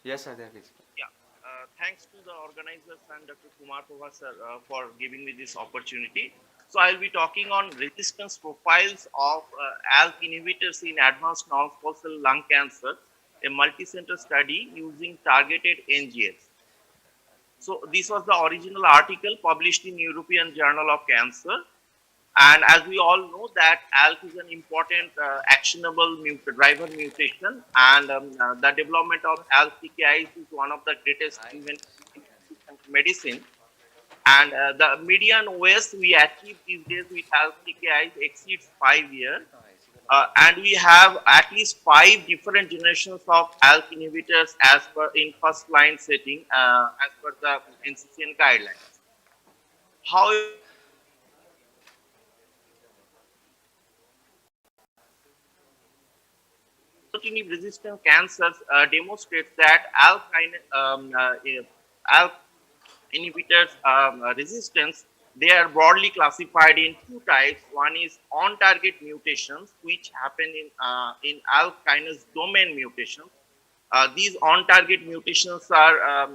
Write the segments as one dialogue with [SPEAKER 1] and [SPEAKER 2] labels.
[SPEAKER 1] Yes, sir, there is.
[SPEAKER 2] Yeah. Thanks to the organizers and Dr. Kumar Prabha sir for giving me this opportunity. So I'll be talking on resistance profiles of ALK inhibitors in advanced non-small cell lung cancer, a multi-center study using targeted NGS. So this was the original article published in European Journal of Cancer. And as we all know that ALK is an important actionable driver mutation, and the development of ALK TKIs is one of the greatest inventions in precision medicine. And the median OS we achieve these days with ALK TKIs exceeds 5 years. And we have at least 5 different generations of ALK inhibitors as per in first line setting as per the NCCN guidelines. However, Crizotinib resistant cancers demonstrates that ALK inhibitors resistance, they are broadly classified in two types. One is on-target mutations, which happen in ALK kinase domain mutations. These on-target mutations are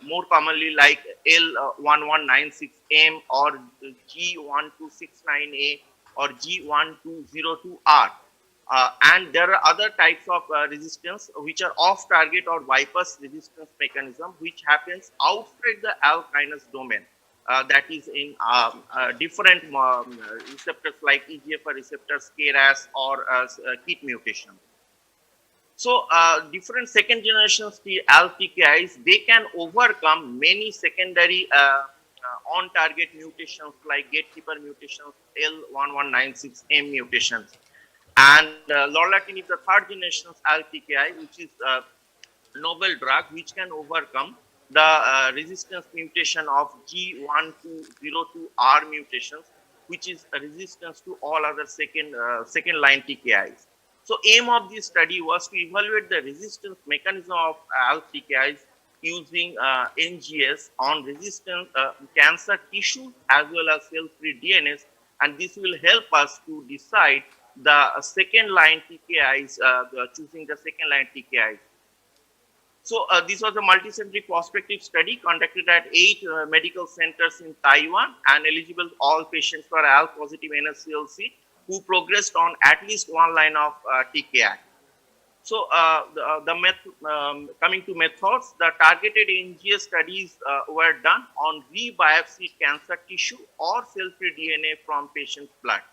[SPEAKER 2] more commonly like L1196M or G1269A or G1202R. And there are other types of resistance which are off-target or bypass resistance mechanism, which happens outside the ALK kinase domain. That is in different receptors like EGFR receptors, KRAS, or KIT mutation. So, different second generation LTKIs, they can overcome many secondary on-target mutations like gatekeeper mutations, L1196M mutations. And lorlatinib, the third generation LTKI, which is novel drug which can overcome the resistance mutation of G1202R mutations, which is a resistance to all other second line TKIs. So aim of this study was to evaluate the resistance mechanism of ALK TKIs using NGS on resistant cancer tissues as well as cell-free DNAs, and this will help us to decide the second line TKIs, choosing the second line TKIs. So this was a multicentric prospective study conducted at 8 medical centers in Taiwan, and eligible all patients were ALK positive NSCLC who progressed on at least one line of TKI. So coming to methods, the targeted NGS studies were done on re-biopsied cancer tissue or cell-free DNA from patient's blood.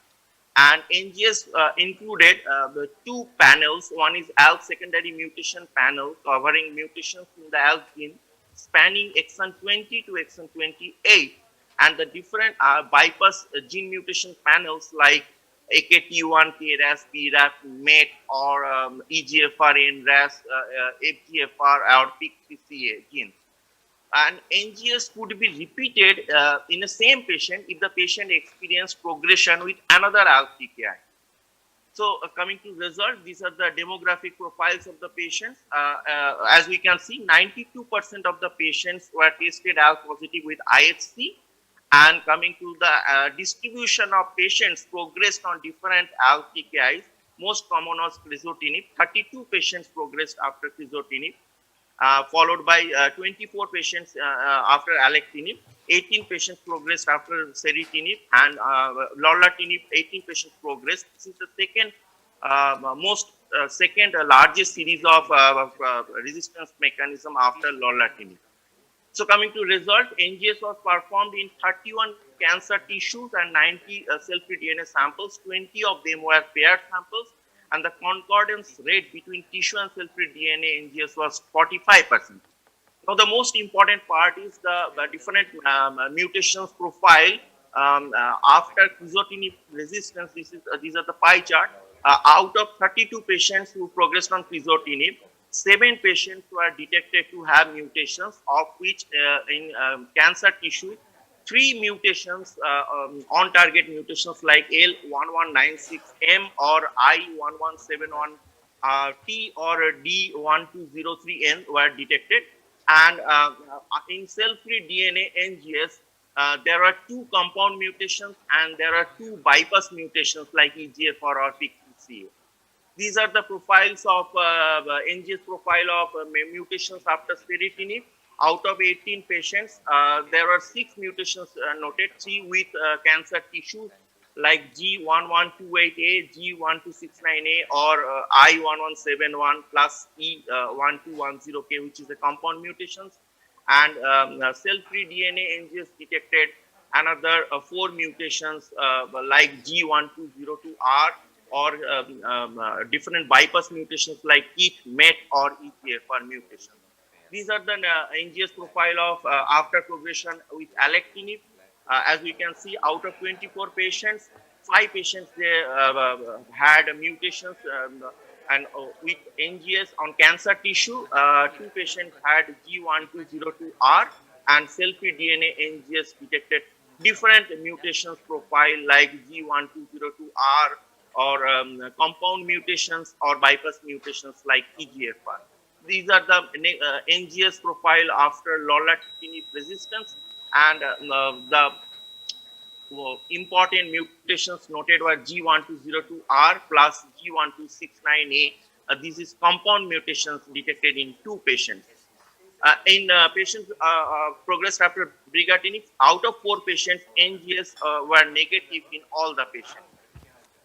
[SPEAKER 2] And NGS included the two panels. One is ALK secondary mutation panel covering mutations in the ALK gene spanning exon 20 to exon 28, and the different bypass gene mutation panels like AKT1, KRAS, BRAF, MET, or EGFR, NRAS, FGFR, or PIK3CA genes. And NGS could be repeated in the same patient if the patient experienced progression with another ALK TKI. So coming to result, these are the demographic profiles of the patients. As we can see, 92% of the patients were tested ALK positive with IHC. And coming to the distribution of patients progressed on different ALK TKIs, most common was crizotinib. 32 patients progressed after crizotinib, followed by 24 patients after alectinib, 18 patients progressed after ceritinib, and lorlatinib, 18 patients progressed. This is the second largest series of resistance mechanism after lorlatinib. So coming to result, NGS was performed in 31 cancer tissues and 90 cell-free DNA samples. 20 of them were paired samples, and the concordance rate between tissue and cell-free DNA NGS was 45%. Now, the most important part is the different mutations profile after crizotinib resistance. These are the pie chart. Out of 32 patients who progressed on crizotinib, 7 patients were detected to have mutations, of which in cancer tissue, 3 mutations, on-target mutations like L1196M or I1171T or D1203N were detected. And in cell-free DNA NGS, there are 2 compound mutations and there are 2 bypass mutations like EGFR or PIK3CA. These are the profiles of NGS profile of mutations after spiritinib. Out of 18 patients, there were 6 mutations noted, 3 with cancer tissues like G1128A, G1269A, or I1171 plus E1210K, which is a compound mutations. And cell-free DNA NGS detected another 4 mutations like G1202R, or different bypass mutations like KIT, MET, or EGFR mutations. These are the NGS profile of after progression with alectinib. As we can see, out of 24 patients, 5 patients they had mutations, and with NGS on cancer tissue, 2 patients had G1202R, and cell-free DNA NGS detected different mutations profile like G1202R, or compound mutations or bypass mutations like EGFR. These are the NGS profile after lorlatinib resistance, and the important mutations noted were G1202R plus G1269A. This is compound mutations detected in 2 patients. In patients progressed after brigatinib, out of 4 patients, NGS were negative in all the patients.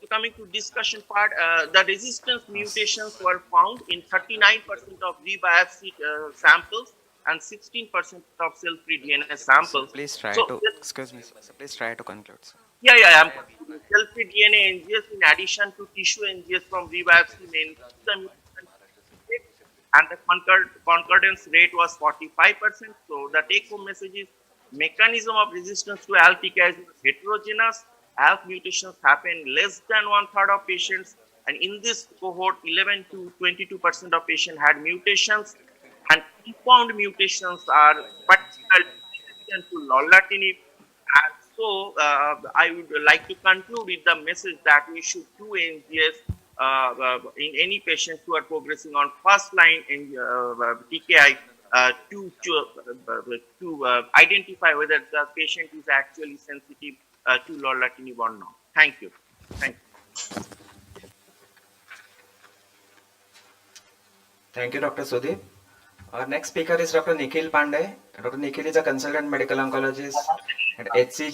[SPEAKER 2] So coming to discussion part, the resistance mutations were found in 39% of rebiopsied samples and 16% of cell-free DNA
[SPEAKER 1] So
[SPEAKER 2] samples.
[SPEAKER 1] please try
[SPEAKER 2] So
[SPEAKER 1] to, excuse me, sir. So please try to conclude, sir.
[SPEAKER 2] yeah, I'm concluding. Cell-free DNA NGS in addition to tissue NGS from rebiopsy may increase the mutation rate, and the concordance rate was 45%. So the take-home message is mechanism of resistance to ALK is heterogeneous. ALK mutations happen less than one-third of patients, and in this cohort, 11 to 22% of patients had mutations, and compound mutations are particularly significant to lorlatinib. And so, I would like to conclude with the message that we should do NGS in any patients who are progressing on first line in TKI, to identify whether the patient is actually sensitive to lorlatinib or not. Thank you. Thank you.
[SPEAKER 1] Thank you, Dr. Sudeep. Our next speaker is Dr. Nikhil Pandey. Dr. Nikhil is a consultant medical oncologist at HCG